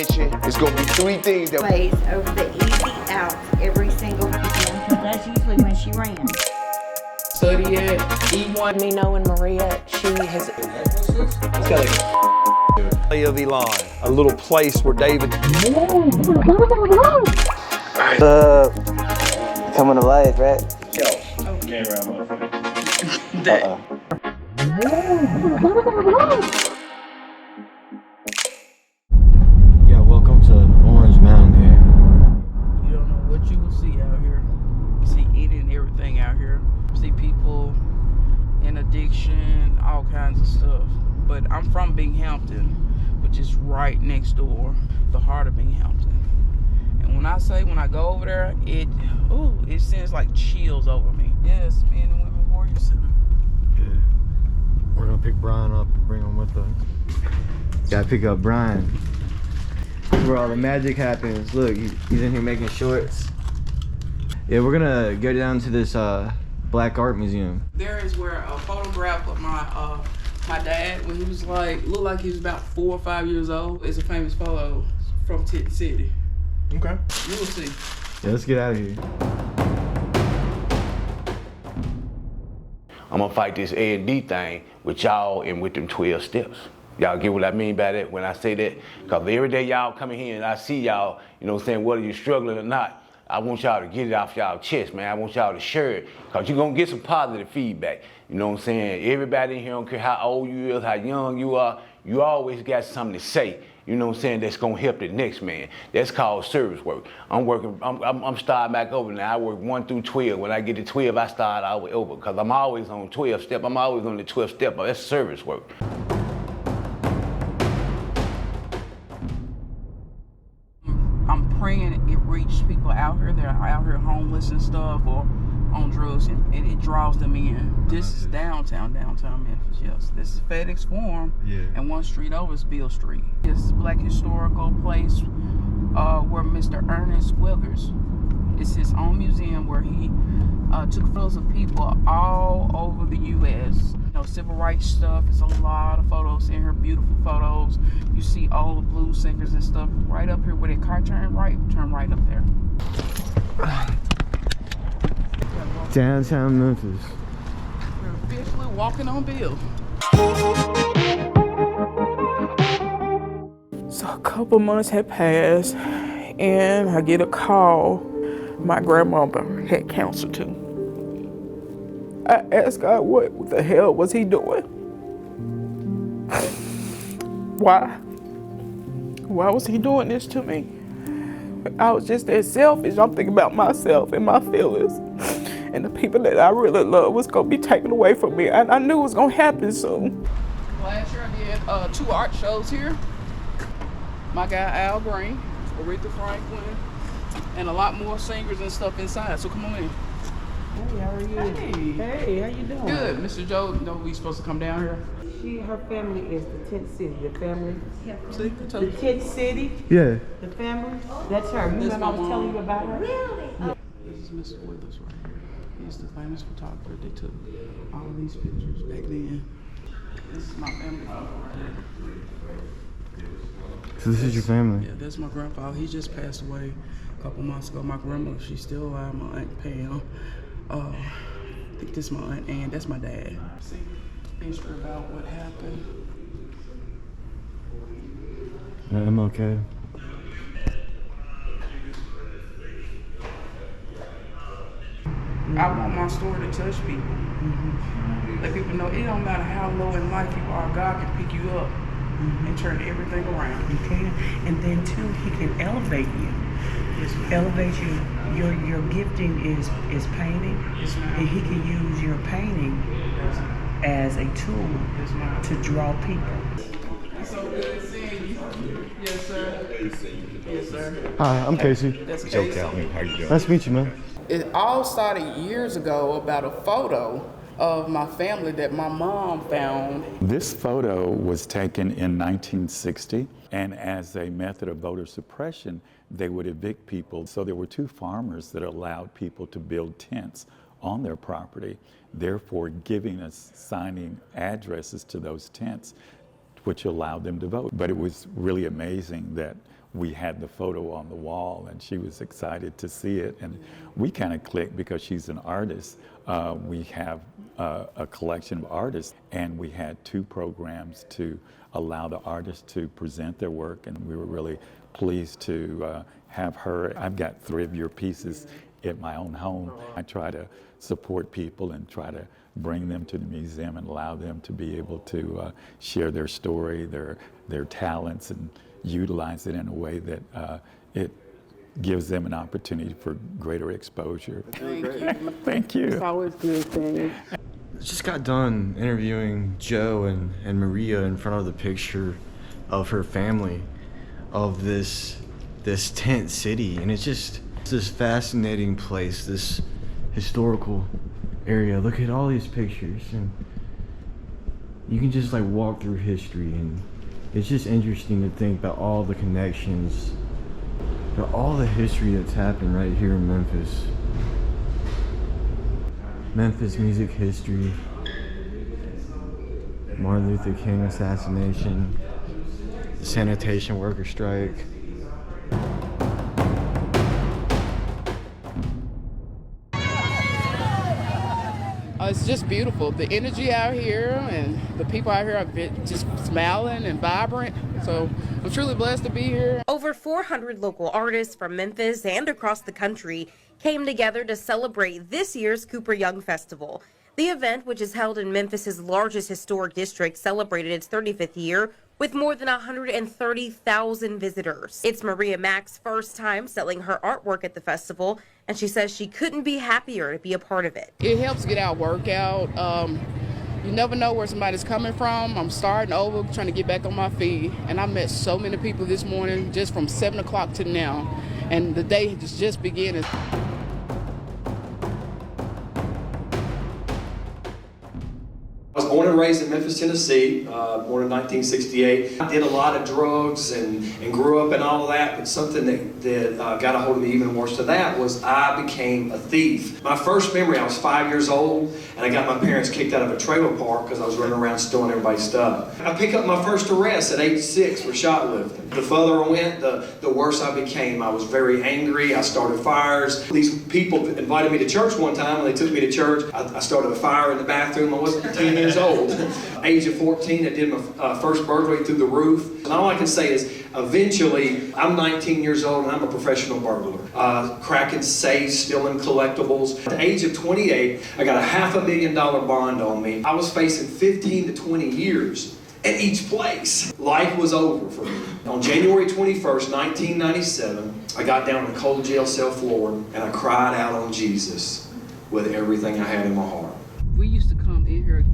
kitchen. It's gonna be three things that plays over the easy outs every single weekend. That's usually when she ran. Study at E1. Me knowing Maria, she has. It's got of Elon, a little place where David. Coming to life, right? Yo. Okay, Yeah, welcome to Orange Mountain here. You don't know what you will see out here. You see any and everything out here. You see people in addiction, all kinds of stuff. But I'm from Binghampton, which is right next door, the heart of Binghampton. And when I go over there, it sends like chills over me. Yes, Men and Women Warrior Center. Yeah. We're gonna pick Brian up and bring him with us. Gotta pick up Brian. That's where all the magic happens. Look, he's in here making shorts. Yeah, we're gonna go down to this black art museum. There is where a photograph of my dad when he was looked like he was about 4 or 5 years old. It's a famous photo from Tent City. Okay. You will see. Yeah, let's get out of here. I'm gonna fight this A&D thing with y'all and with them 12 steps. Y'all get what I mean by that when I say that? Because every day y'all come in here and I see y'all, you know what I'm saying, whether you're struggling or not, I want y'all to get it off y'all chest, man. I want y'all to share it, because you're gonna get some positive feedback. You know what I'm saying? Everybody in here, don't care how old you is, how young you are, you always got something to say. You know what I'm saying? That's gonna help the next man. That's called service work. I'm starting back over now. I work 1 through 12. When I get to 12, I start all the way over, because I'm always on 12 step. I'm always on the 12 step. That's service work. I'm praying it reaches people out here that are out here homeless and stuff or on drugs, and it draws them in. This is downtown Memphis, yes. This is FedEx Forum, Yeah. And one street over is Beale Street. This is a black historical place where Mr. Ernest Wilgers, it's his own museum where he took photos of people all over the U.S. You know, civil rights stuff. It's a lot of photos in here, beautiful photos. You see all the blues singers and stuff right up here where that car turn right up there. Downtown Memphis. We're officially walking on Bill. So a couple months had passed and I get a call my grandmother had cancer too. I asked God what the hell was he doing? Why? Why was he doing this to me? I was just that selfish. I'm thinking about myself and my feelings. And the people that I really love was gonna be taken away from me. And I knew it was gonna happen soon. Last year I did 2 art shows here. My guy Al Green, Aretha Franklin, and a lot more singers and stuff inside. So come on in. Hey, how are you? Hey, how you doing? Good. Mr. Joe, know we supposed to come down here? Her family is the Tent City. The family. See, The Tent City. Yeah. The family. That's her. Remember I was telling you about her? Really? Yeah. This is Mr. Withers right here. He's the famous photographer that took all of these pictures back then. This is my family photo right here. So this is your family? Yeah, that's my grandfather. He just passed away a couple months ago. My grandmother, she's still alive. My Aunt Pam. I think this is my Aunt Ann. That's my dad. See, history about what happened. I'm okay. I want my story to touch people. Mm-hmm. Let people know it don't matter how low in life you are, God can pick you up and turn everything around. He can. And then too, he can elevate you. Yes, Elevate you. Your gifting is painting. Yes, ma'am. And he can use your painting as a tool to draw people. It's so good seeing you. Yes, sir. Yes, sir. Hi, I'm Casey. That's Joe Casey. Calvin, how you doing? Nice to meet you, man. It all started years ago about a photo of my family that my mom found. This photo was taken in 1960, and as a method of voter suppression, they would evict people. So there were 2 farmers that allowed people to build tents on their property, therefore assigning addresses to those tents, which allowed them to vote. But it was really amazing that we had the photo on the wall, and she was excited to see it. And we kind of clicked because she's an artist. We have a collection of artists, and we had 2 programs to allow the artists to present their work, and we were really pleased to have her. I've got 3 of your pieces at my own home. I try to support people and try to bring them to the museum and allow them to be able to share their story, their talents, and utilize it in a way that it gives them an opportunity for greater exposure. Thank you. Thank you. It's always good thing. Just got done interviewing Joe and Maria in front of the picture of her family of this tent city, and it's this fascinating place, this historical area. Look at all these pictures, and you can just like walk through history, and it's just interesting to think about all the connections, about all the history that's happened right here in Memphis. Memphis music history, Martin Luther King assassination, the sanitation worker strike. It's just beautiful. The energy out here and the people out here are just smiling and vibrant. So I'm truly blessed to be here. Over 400 local artists from Memphis and across the country came together to celebrate this year's Cooper Young Festival. The event, which is held in Memphis's largest historic district, celebrated its 35th year with more than 130,000 visitors. It's Maria Mack's first time selling her artwork at the festival, and she says she couldn't be happier to be a part of it. It helps get our work out. You never know where somebody's coming from. I'm starting over, trying to get back on my feet, and I met so many people this morning just from 7 o'clock to now, and the day is just beginning. I was born and raised in Memphis, Tennessee, born in 1968. I did a lot of drugs and grew up and all of that, but something that got a hold of me even worse than that was I became a thief. My first memory, I was 5 years old, and I got my parents kicked out of a trailer park because I was running around stealing everybody's stuff. I picked up my first arrest at age 6 for shoplifting. The further I went, the worse I became. I was very angry. I started fires. These people invited me to church one time, and they took me to church. I started a fire in the bathroom. I wasn't 10 years old. Age of 14, I did my first burglary through the roof. And all I can say is, eventually, I'm 19 years old and I'm a professional burglar. Cracking safes, stealing collectibles. At the age of 28, I got a $500,000 bond on me. I was facing 15 to 20 years at each place. Life was over for me. On January 21st, 1997, I got down on the cold jail cell floor and I cried out on Jesus with everything I had in my heart. We used to come in here,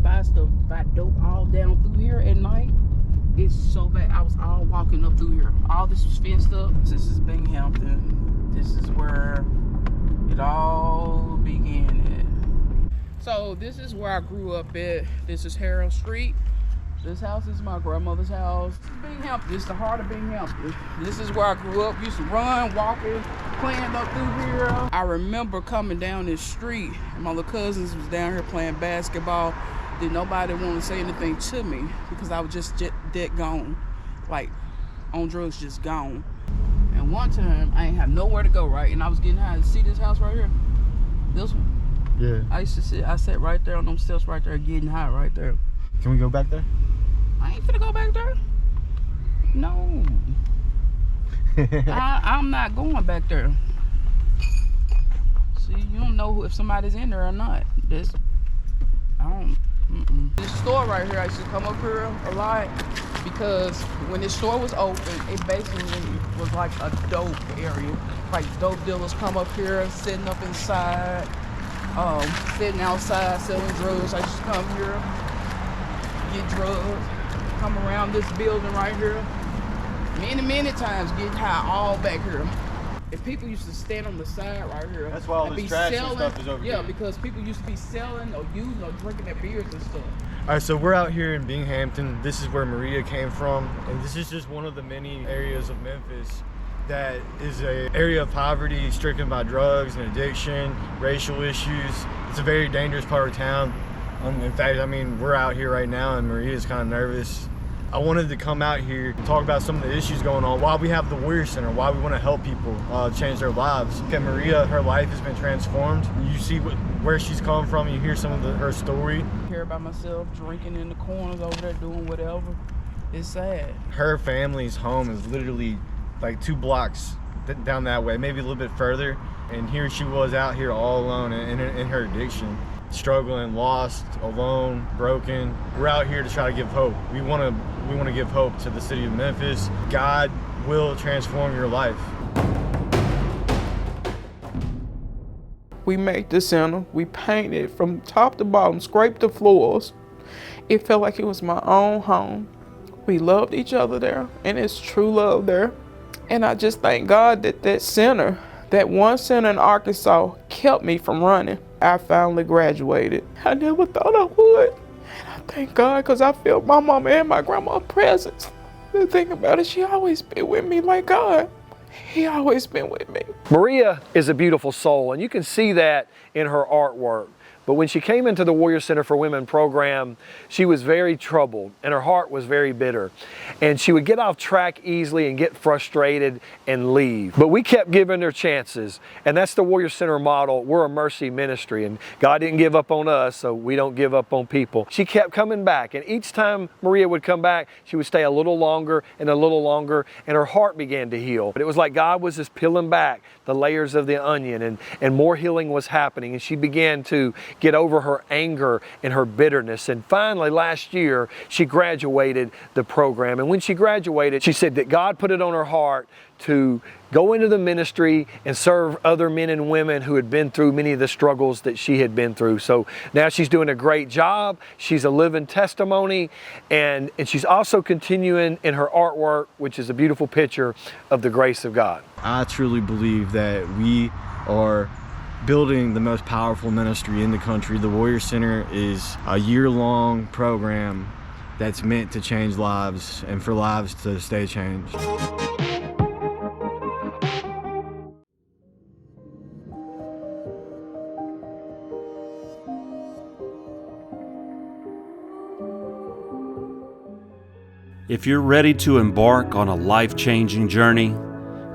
buy dope all down through here at night. It's so bad. I was all walking up through here. All this was fenced up. This is Binghampton. This is where it all began at. So this is where I grew up at. This is Harold Street. This house is my grandmother's house. This is Binghampton. This is the heart of Binghampton. This is where I grew up. Used to run, walking, playing up through here. I remember coming down this street, and my little cousins was down here playing basketball. Did nobody want to say anything to me because I was just dead gone, like on drugs, just gone. And one time I ain't have nowhere to go, right? And I was getting high. See this house right here? This one? Yeah. I sat right there on them steps right there getting high right there. Can we go back there? I ain't finna go back there. No. I'm not going back there. See, you don't know if somebody's in there or not. This store right here, I used to come up here a lot because when this store was open, it basically was like a dope area. Like dope dealers come up here, sitting up inside, sitting outside selling drugs. I used to come here, get drugs, come around this building right here. Many times getting high all back here. And people used to stand on the side right here. That's why all this trash and stuff is over here. Yeah, because people used to be selling or using or drinking their beers and stuff. All right, so we're out here in Binghampton. This is where Maria came from, and this is just one of the many areas of Memphis that is an area of poverty, stricken by drugs and addiction, racial issues. It's a very dangerous part of town. In fact, I mean, we're out here right now, and Maria's kind of nervous. I wanted to come out here and talk about some of the issues going on, why we have the Warrior Center, why we want to help people change their lives. Okay, Maria, her life has been transformed. You see where she's come from, you hear some of her story. I hear about myself drinking in the corners over there doing whatever. It's sad. Her family's home is literally like 2 blocks down that way, maybe a little bit further. And here she was out here all alone in her addiction, struggling, lost, alone, broken. We're out here to try to give hope. We want to give hope to the city of Memphis. God will transform your life. We made the center. We painted from top to bottom, scraped the floors. It felt like it was my own home. We loved each other there, and it's true love there. And I just thank God that center, that one center in Arkansas, kept me from running. I finally graduated. I never thought I would. And I thank God because I felt my mama and my grandma's presence. The thing about it, she always been with me like God. He always been with me. Maria is a beautiful soul, and you can see that in her artwork. But when she came into the Warrior Center for Women program, she was very troubled and her heart was very bitter. And she would get off track easily and get frustrated and leave. But we kept giving her chances, and that's the Warrior Center model. We're a mercy ministry, and God didn't give up on us, so we don't give up on people. She kept coming back, and each time Maria would come back, she would stay a little longer, and her heart began to heal. But it was like God was just peeling back the layers of the onion, and more healing was happening, and she began to get over her anger and her bitterness. And finally, last year, she graduated the program. And when she graduated, she said that God put it on her heart to go into the ministry and serve other men and women who had been through many of the struggles that she had been through. So now she's doing a great job. She's a living testimony, and she's also continuing in her artwork, which is a beautiful picture of the grace of God. I truly believe that we are building the most powerful ministry in the country. The Warrior Center is a year-long program that's meant to change lives and for lives to stay changed. If you're ready to embark on a life-changing journey,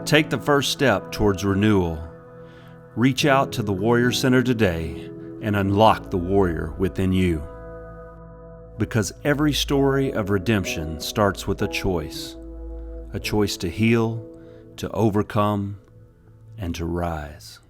take the first step towards renewal. Reach out to the Warrior Center today and unlock the warrior within you. Because every story of redemption starts with a choice to heal, to overcome, and to rise.